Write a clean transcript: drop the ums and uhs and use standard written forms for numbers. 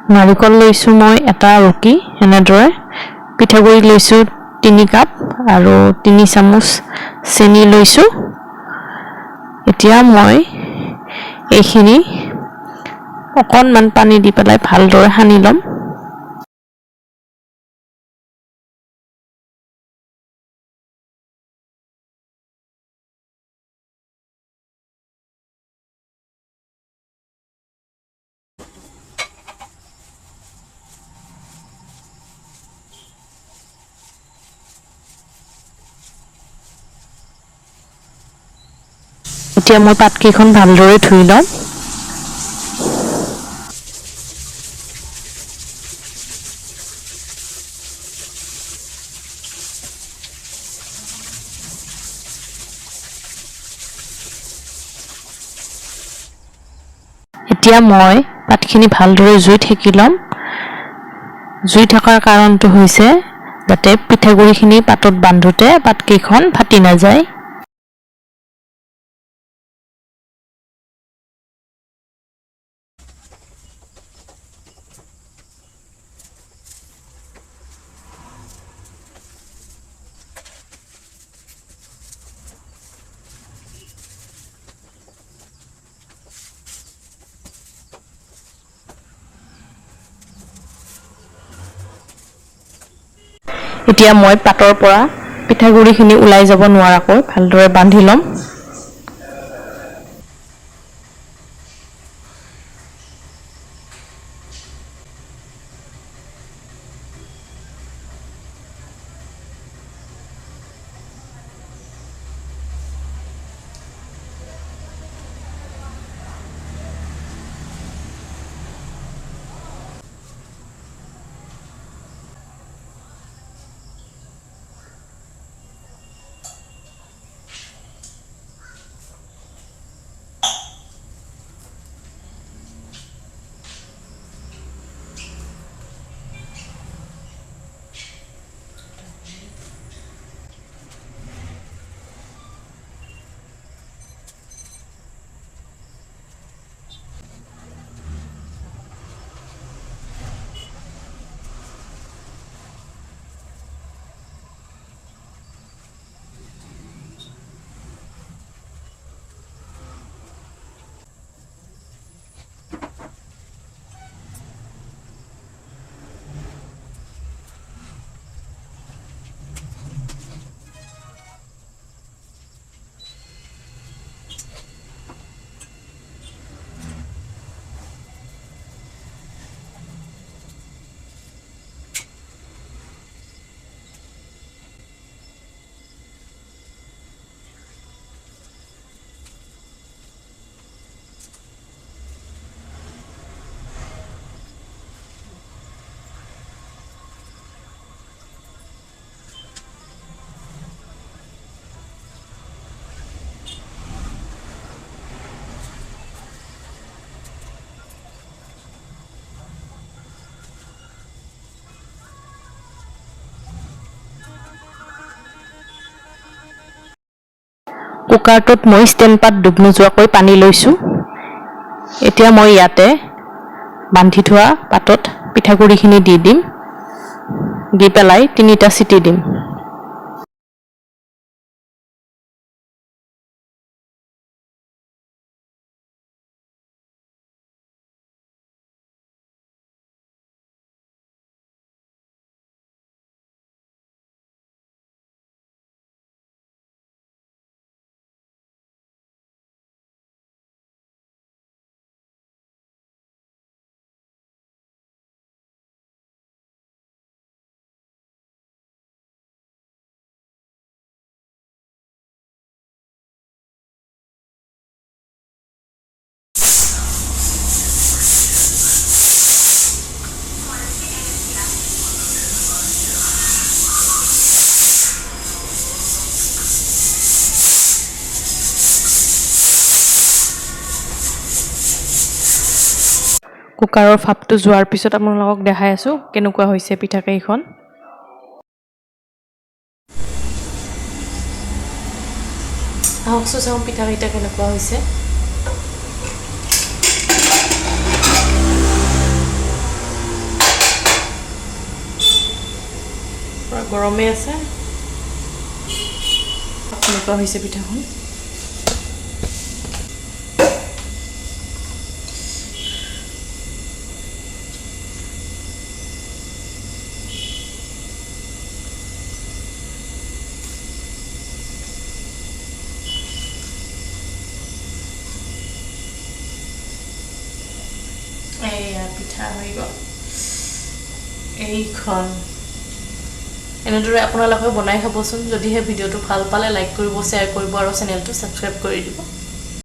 নাৰিকল লৈছোঁ মই এটা ৰুকি এনেদৰে পিঠাগুড়ি লৈছোঁ 3 কাপ আৰু 3 চামুচ চেনি লৈছোঁ এতিয়া মই এইখিনি অকণমান পানী দি পেলাই ভালদৰে সানি ল'ম এতিয়া মই পাতকেইখন ভালদৰে ধুই ল'ম এতিয়া মই পাতখিনি ভালদৰে জুইত সেকি ল'ম জুই থকাৰ কাৰণটো হৈছে যাতে পিঠাগুড়িখিনি পাতত বান্ধোতে পাতকেইখন ফাটি নাযায় এতিয়া মই পাতৰ পৰা পিঠাগুড়িখিনি ওলাই যাব নোৱাৰাকৈ ভালদৰে বান্ধি ল'ম কুকাৰটোত মই ষ্টেণ্ড পাত ডুব নোযোৱাকৈ পানী লৈছোঁ এতিয়া মই ইয়াতে বান্ধি থোৱা পাতত পিঠাগুড়িখিনি দি দিম দি পেলাই 3টা চিটি দিম কুকাৰৰ ভাপটো যোৱাৰ পিছত আপোনালোকক দেখাই আছোঁ কেনেকুৱা হৈছে পিঠাকেইখন আহকচোন চাওঁ পিঠাকেইটা কেনেকুৱা হৈছে গৰমে আছে এনেকুৱা হৈছে পিঠাখন এয়া পিঠা হৈ গ'ল এইখন এনেদৰে আপোনালোকে বনাই খাবচোন যদিহে ভিডিঅ'টো ভাল পালে লাইক কৰিব শ্বেয়াৰ কৰিব আৰু চেনেলটো ছাবস্ক্ৰাইব কৰি দিব